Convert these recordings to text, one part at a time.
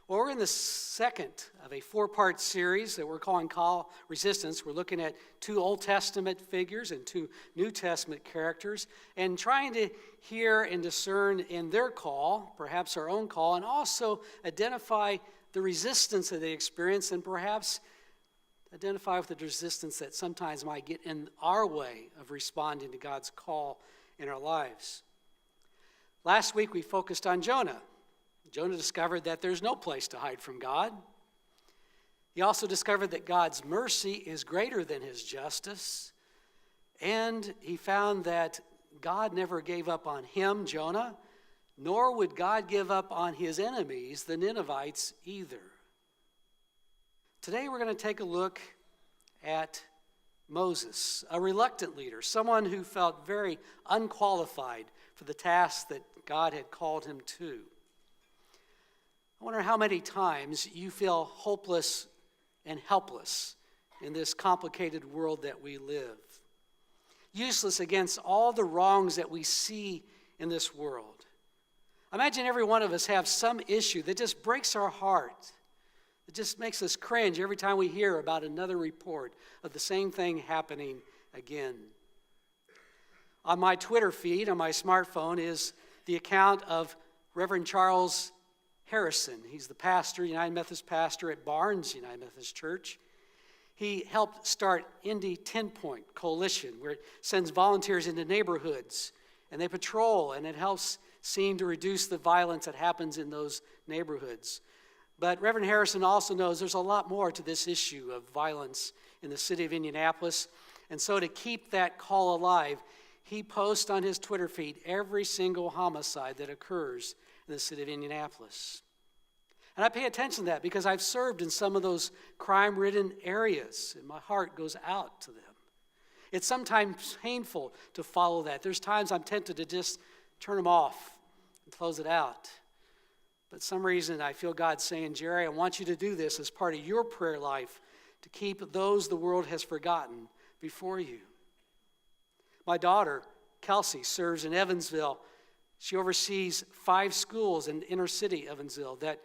Well, we're in the second of a four-part series that we're calling Call Resistance. We're looking at two Old Testament figures and two New Testament characters and trying to hear and discern in their call, perhaps our own call, and also identify the resistance that they experience and perhaps identify with the resistance that sometimes might get in our way of responding to God's call in our lives. Last week we focused on Jonah. Jonah discovered that there's no place to hide from God. He also discovered that God's mercy is greater than his justice. And he found that God never gave up on him, Jonah, nor would God give up on his enemies, the Ninevites, either. Today we're going to take a look at Moses, a reluctant leader, someone who felt very unqualified for the task that God had called him to. I wonder how many times you feel hopeless and helpless in this complicated world that we live. Useless against all the wrongs that we see in this world. Imagine every one of us have some issue that just breaks our heart. It just makes us cringe every time we hear about another report of the same thing happening again. On my Twitter feed, on my smartphone, is the account of Reverend Charles Harrison. He's the pastor, United Methodist pastor at Barnes United Methodist Church. He helped start Indy 10-Point Coalition, where it sends volunteers into neighborhoods, and they patrol, and it helps seem to reduce the violence that happens in those neighborhoods. But Reverend Harrison also knows there's a lot more to this issue of violence in the city of Indianapolis, and so to keep that call alive, he posts on his Twitter feed every single homicide that occurs in the city of Indianapolis. And I pay attention to that because I've served in some of those crime-ridden areas, and my heart goes out to them. It's sometimes painful to follow that. There's times I'm tempted to just turn them off and close it out. But some reason I feel God saying, Jerry, I want you to do this as part of your prayer life to keep those the world has forgotten before you. My daughter, Kelsey, serves in Evansville. She oversees 5 schools in inner city Evansville that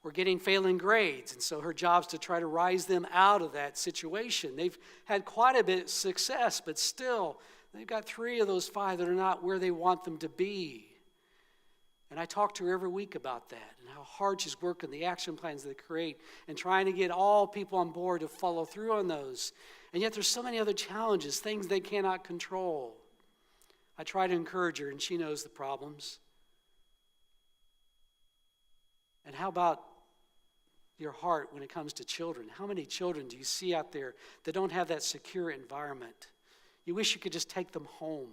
were getting failing grades, and so her job is to try to rise them out of that situation. They've had quite a bit of success, but still, they've got 3 of those 5 that are not where they want them to be. And I talk to her every week about that and how hard she's working, the action plans they create, and trying to get all people on board to follow through on those. And yet there's so many other challenges, things they cannot control. I try to encourage her, and she knows the problems. And how about your heart when it comes to children? How many children do you see out there that don't have that secure environment? You wish you could just take them home.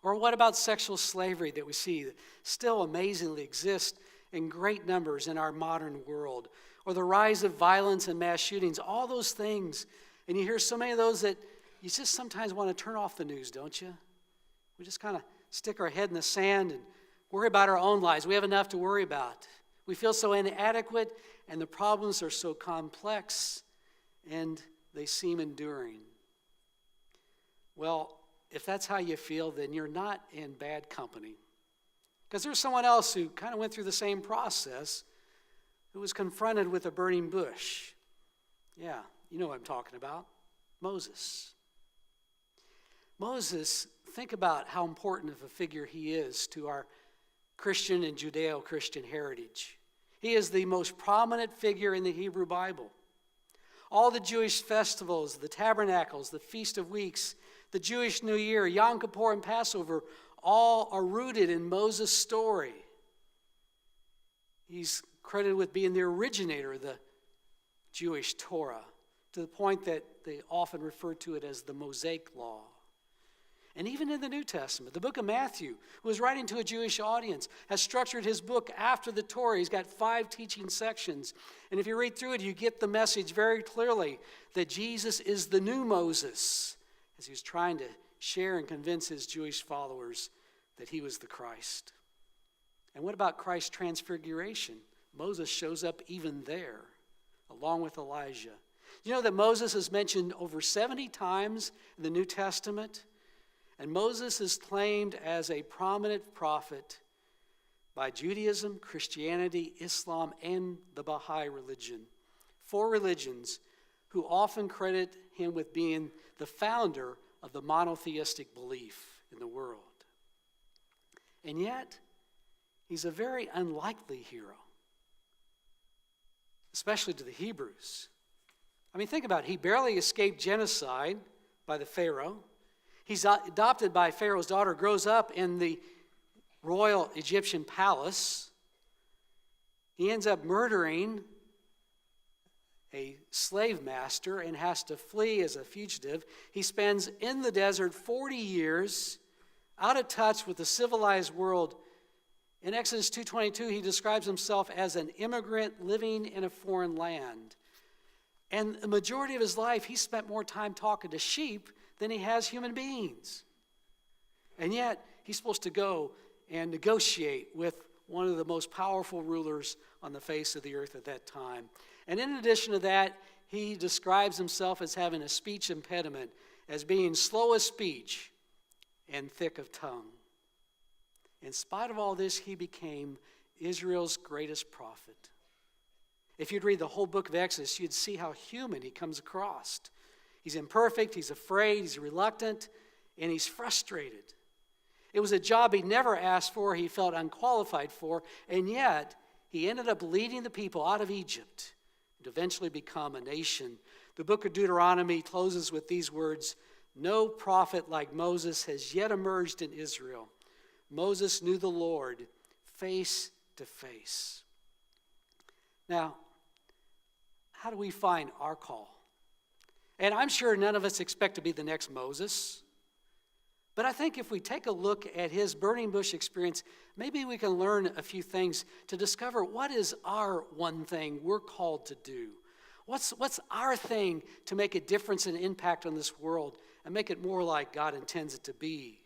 Or what about sexual slavery that we see that still amazingly exists in great numbers in our modern world? Or the rise of violence and mass shootings, all those things. And you hear so many of those that you just sometimes want to turn off the news, don't you? We just kind of stick our head in the sand and worry about our own lives. We have enough to worry about. We feel so inadequate, and the problems are so complex, and they seem enduring. Well, if that's how you feel, then you're not in bad company. Because there's someone else who kind of went through the same process, who was confronted with a burning bush. Yeah, you know what I'm talking about. Moses. Moses, think about how important of a figure he is to our Christian and Judeo-Christian heritage. He is the most prominent figure in the Hebrew Bible. All the Jewish festivals, the tabernacles, the Feast of Weeks, the Jewish New Year, Yom Kippur, and Passover, all are rooted in Moses' story. He's credited with being the originator of the Jewish Torah, to the point that they often refer to it as the Mosaic Law. And even in the New Testament, the book of Matthew, who was writing to a Jewish audience, has structured his book after the Torah. He's got 5 teaching sections. And if you read through it, you get the message very clearly that Jesus is the new Moses, as he was trying to share and convince his Jewish followers that he was the Christ. And what about Christ's transfiguration? Moses shows up even there, along with Elijah. You know that Moses is mentioned over 70 times in the New Testament? And Moses is claimed as a prominent prophet by Judaism, Christianity, Islam, and the Baha'i religion. 4 religions who often credit him with being the founder of the monotheistic belief in the world. And yet, he's a very unlikely hero, especially to the Hebrews. I mean, think about it. He barely escaped genocide by the Pharaoh. He's adopted by Pharaoh's daughter, grows up in the royal Egyptian palace. He ends up murdering a slave master and has to flee as a fugitive. He spends in the desert 40 years, out of touch with the civilized world. In Exodus 2:22, he describes himself as an immigrant living in a foreign land. And the majority of his life, he spent more time talking to sheep than he has human beings. And yet, he's supposed to go and negotiate with one of the most powerful rulers on the face of the earth at that time. And in addition to that, he describes himself as having a speech impediment, as being slow of speech and thick of tongue. In spite of all this, he became Israel's greatest prophet. If you'd read the whole book of Exodus, you'd see how human he comes across. He's imperfect, he's afraid, he's reluctant, and he's frustrated. It was a job he never asked for, he felt unqualified for, and yet he ended up leading the people out of Egypt and eventually become a nation. The book of Deuteronomy closes with these words, "No prophet like Moses has yet emerged in Israel. Moses knew the Lord face to face." Now, how do we find our call? And I'm sure none of us expect to be the next Moses. But I think if we take a look at his burning bush experience, maybe we can learn a few things to discover what is our one thing we're called to do. What's our thing to make a difference and impact on this world and make it more like God intends it to be?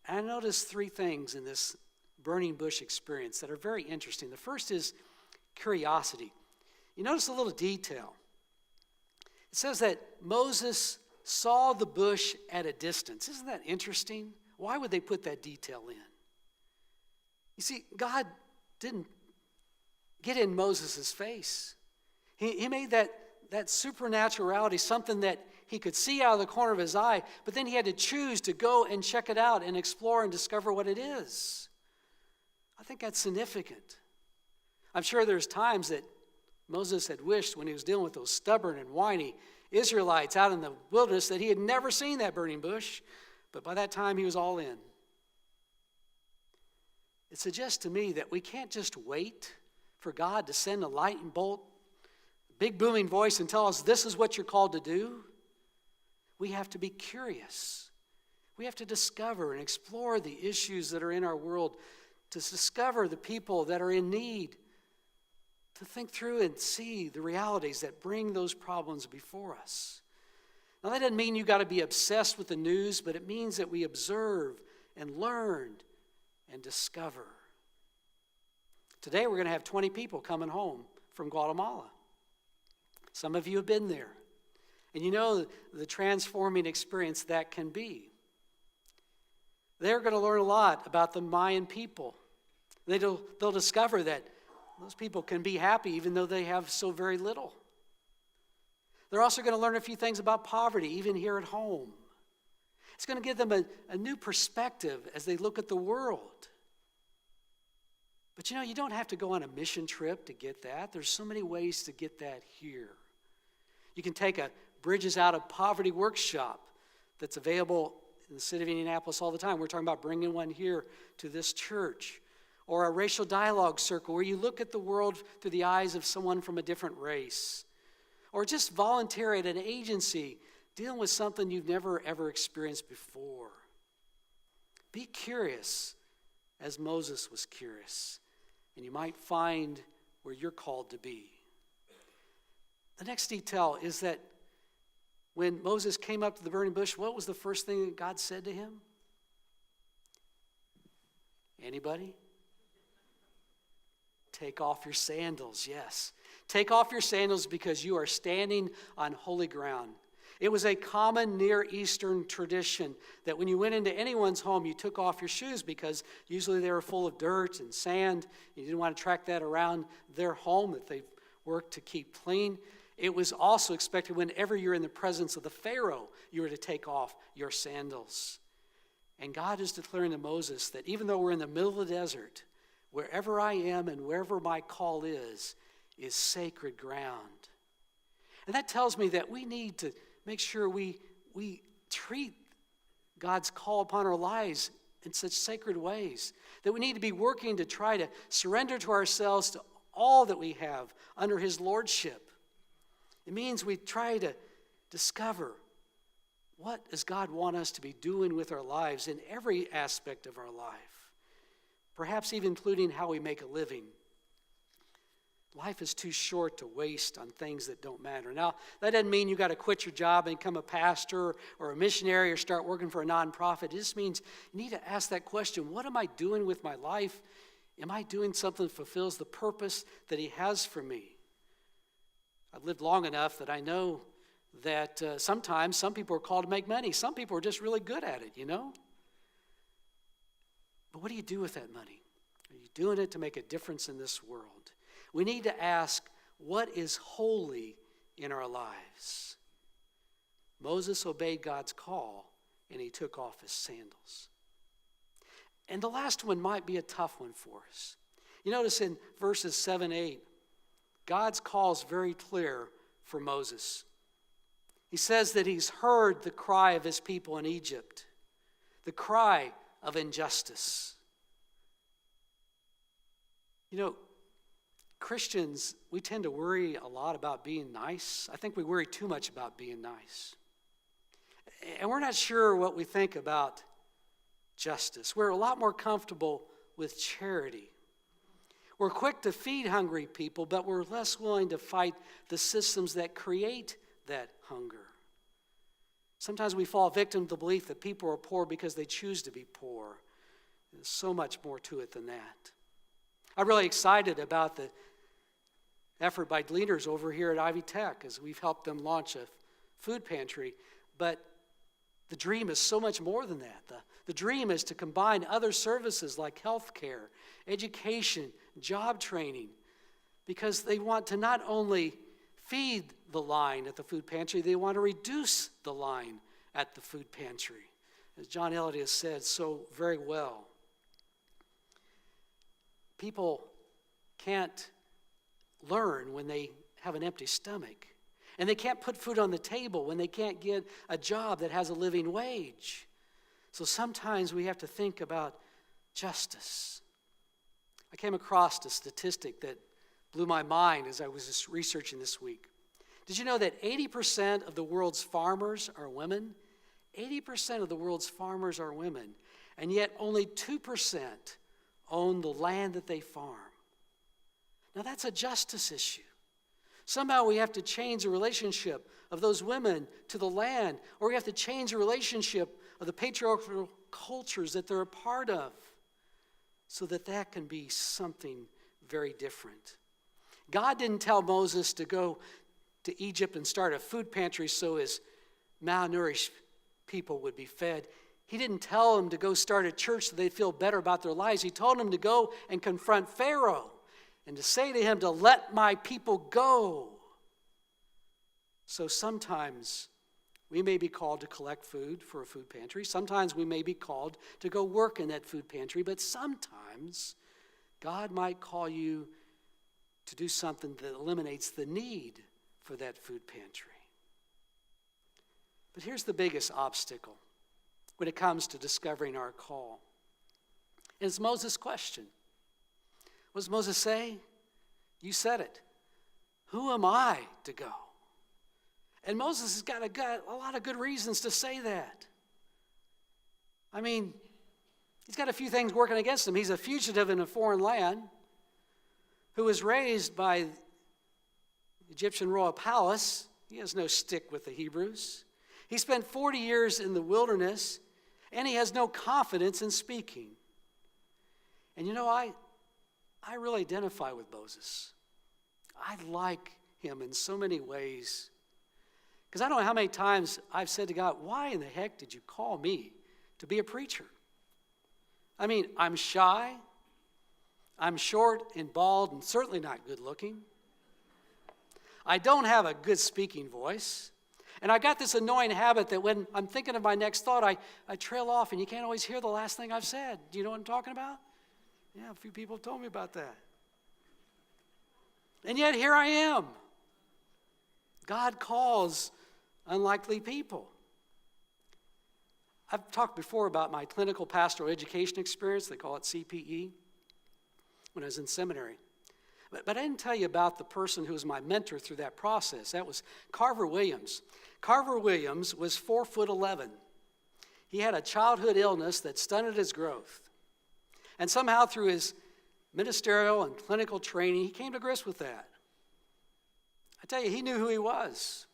And I noticed 3 things in this burning bush experience that are very interesting. The first is curiosity. You notice a little detail. It says that Moses saw the bush at a distance. Isn't that interesting? Why would they put that detail in? You see, God didn't get in Moses' face. He made that supernatural reality something that he could see out of the corner of his eye, but then he had to choose to go and check it out and explore and discover what it is. I think that's significant. I'm sure there's times that Moses had wished when he was dealing with those stubborn and whiny Israelites out in the wilderness that he had never seen that burning bush, but by that time he was all in. It suggests to me that we can't just wait for God to send a lightning bolt, big booming voice and tell us this is what you're called to do. We have to be curious. We have to discover and explore the issues that are in our world, to discover the people that are in need, to think through and see the realities that bring those problems before us. Now, that doesn't mean you've got to be obsessed with the news, but it means that we observe and learn and discover. Today, we're going to have 20 people coming home from Guatemala. Some of you have been there, and you know the transforming experience that can be. They're going to learn a lot about the Mayan people. They'll discover that those people can be happy even though they have so very little. They're also going to learn a few things about poverty, even here at home. It's going to give them a new perspective as they look at the world. But you know, you don't have to go on a mission trip to get that. There's so many ways to get that here. You can take a Bridges Out of Poverty workshop that's available in the city of Indianapolis all the time. We're talking about bringing one here to this church. Or a racial dialogue circle where you look at the world through the eyes of someone from a different race. Or just volunteer at an agency dealing with something you've never ever experienced before. Be curious as Moses was curious, and you might find where you're called to be. The next detail is that when Moses came up to the burning bush, what was the first thing that God said to him? Anybody? Take off your sandals, yes. Take off your sandals because you are standing on holy ground. It was a common Near Eastern tradition that when you went into anyone's home, you took off your shoes because usually they were full of dirt and sand. You didn't want to track that around their home that they worked to keep clean. It was also expected whenever you're in the presence of the Pharaoh, you were to take off your sandals. And God is declaring to Moses that even though we're in the middle of the desert, wherever I am and wherever my call is sacred ground. And that tells me that we need to make sure we treat God's call upon our lives in such sacred ways, that we need to be working to try to surrender to ourselves to all that we have under his lordship. It means we try to discover what does God want us to be doing with our lives in every aspect of our life, perhaps even including how we make a living. Life is too short to waste on things that don't matter. Now, that doesn't mean you got to quit your job and become a pastor or a missionary or start working for a nonprofit. It just means you need to ask that question, what am I doing with my life? Am I doing something that fulfills the purpose that he has for me? I've lived long enough that I know that sometimes some people are called to make money. Some people are just really good at it, you know? But what do you do with that money? Are you doing it to make a difference in this world? We need to ask, what is holy in our lives? Moses obeyed God's call, and he took off his sandals. And the last one might be a tough one for us. You notice in verses 7, 8, God's call is very clear for Moses. He says that he's heard the cry of his people in Egypt, the cry of injustice. You know, Christians, we tend to worry a lot about being nice. I think we worry too much about being nice. And we're not sure what we think about justice. We're a lot more comfortable with charity. We're quick to feed hungry people, but we're less willing to fight the systems that create that hunger. Sometimes we fall victim to the belief that people are poor because they choose to be poor. There's so much more to it than that. I'm really excited about the effort by leaders over here at Ivy Tech as we've helped them launch a food pantry. But the dream is so much more than that. The dream is to combine other services like health care, education, job training, because they want to not only feed the line at the food pantry, they want to reduce the line at the food pantry. As John Elliott has said so very well, people can't learn when they have an empty stomach. And they can't put food on the table when they can't get a job that has a living wage. So sometimes we have to think about justice. I came across a statistic that blew my mind as I was just researching this week. Did you know that 80% of the world's farmers are women? 80% of the world's farmers are women. And yet only 2% own the land that they farm. Now that's a justice issue. Somehow we have to change the relationship of those women to the land, or we have to change the relationship of the patriarchal cultures that they're a part of so that that can be something very different. God didn't tell Moses to go to Egypt and start a food pantry so his malnourished people would be fed. He didn't tell him to go start a church so they'd feel better about their lives. He told him to go and confront Pharaoh and to say to him to let my people go. So sometimes we may be called to collect food for a food pantry. Sometimes we may be called to go work in that food pantry. But sometimes God might call you to do something that eliminates the need for that food pantry. But here's the biggest obstacle when it comes to discovering our call. It's Moses' question. What does Moses say? You said it. Who am I to go? And Moses has got a lot of good reasons to say that. I mean, he's got a few things working against him. He's a fugitive in a foreign land who was raised by the Egyptian royal palace. He has no stick with the Hebrews. He spent 40 years in the wilderness, and he has no confidence in speaking. And you know, I really identify with Moses. I like him in so many ways Because I don't know how many times I've said to God, why in the heck did you call me to be a preacher? I mean, I'm shy, I'm short and bald and certainly not good looking. I don't have a good speaking voice. And I got this annoying habit that when I'm thinking of my next thought, I trail off and you can't always hear the last thing I've said. Do you know what I'm talking about? Yeah, a few people have told me about that. And yet here I am. God calls unlikely people. I've talked before about my clinical pastoral education experience. They call it CPE, when I was in seminary. But I didn't tell you about the person who was my mentor through that process. That was Carver Williams. Carver Williams was 4'11". He had a childhood illness that stunted his growth. And somehow through his ministerial and clinical training, he came to grips with that. I tell you, he knew who he was.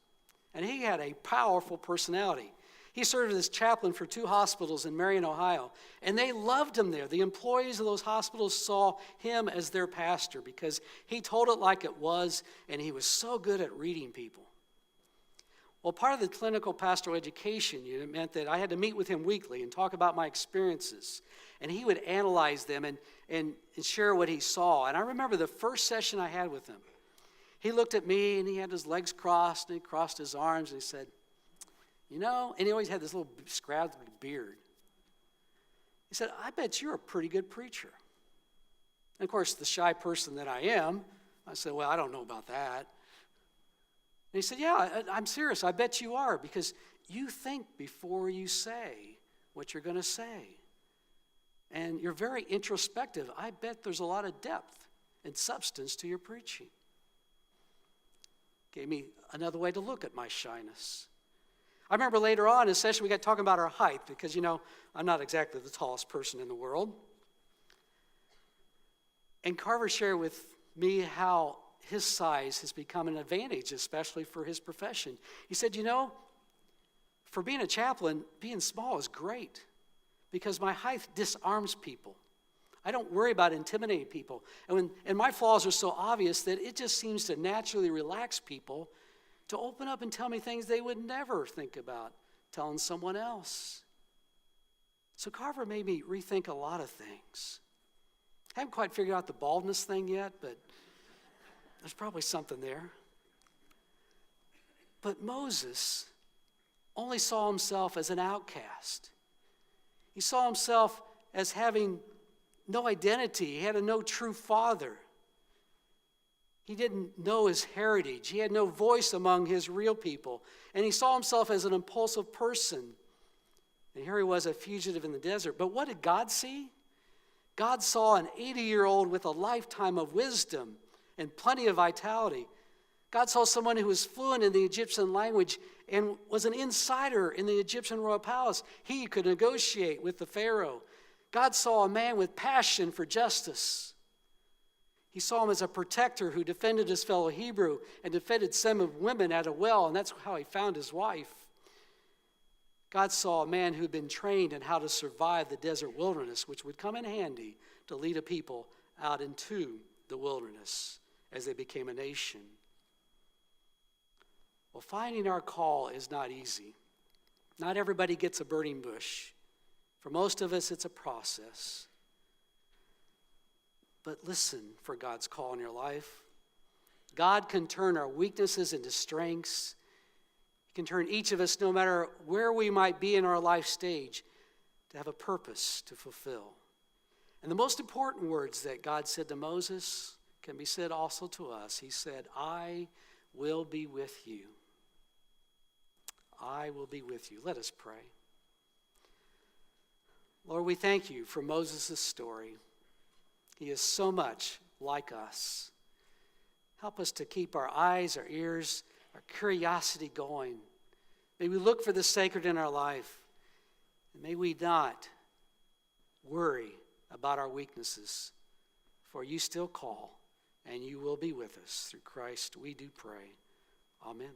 And he had a powerful personality. He served as chaplain for 2 hospitals in Marion, Ohio, and they loved him there. The employees of those hospitals saw him as their pastor because he told it like it was, and he was so good at reading people. Well, part of the clinical pastoral education unit meant that I had to meet with him weekly and talk about my experiences, and he would analyze them and share what he saw. And I remember the first session I had with him. He looked at me, and he had his legs crossed, and he crossed his arms, and he said, you know, and he always had this little scraggly beard. He said, I bet you're a pretty good preacher. And of course, the shy person that I am, I said, well, I don't know about that. And he said, yeah, I'm serious. I bet you are, because you think before you say what you're going to say. And you're very introspective. I bet there's a lot of depth and substance to your preaching. Gave me another way to look at my shyness. I remember later on in a session we got talking about our height because, you know, I'm not exactly the tallest person in the world. And Carver shared with me how his size has become an advantage, especially for his profession. He said, you know, for being a chaplain, being small is great because my height disarms people. I don't worry about intimidating people. And my flaws are so obvious that it just seems to naturally relax people to open up and tell me things they would never think about telling someone else. So Carver made me rethink a lot of things. I haven't quite figured out the baldness thing yet, but there's probably something there. But Moses only saw himself as an outcast. He saw himself as having no identity. He had no true father. He didn't know his heritage. He had no voice among his real people. And he saw himself as an impulsive person. And here he was, a fugitive in the desert. But what did God see? God saw an 80-year-old with a lifetime of wisdom and plenty of vitality. God saw someone who was fluent in the Egyptian language and was an insider in the Egyptian royal palace. He could negotiate with the Pharaoh. God saw a man with passion for justice. He saw him as a protector who defended his fellow Hebrew and defended some women at a well, and that's how he found his wife. God saw a man who had been trained in how to survive the desert wilderness, which would come in handy to lead a people out into the wilderness as they became a nation. Well, finding our call is not easy. Not everybody gets a burning bush. For most of us, it's a process. But listen for God's call in your life. God can turn our weaknesses into strengths. He can turn each of us, no matter where we might be in our life stage, to have a purpose to fulfill. And the most important words that God said to Moses can be said also to us. He said, I will be with you. I will be with you. Let us pray. Lord, we thank you for Moses' story. He is so much like us. Help us to keep our eyes, our ears, our curiosity going. May we look for the sacred in our life. And may we not worry about our weaknesses. For you still call, and you will be with us. Through Christ we do pray. Amen.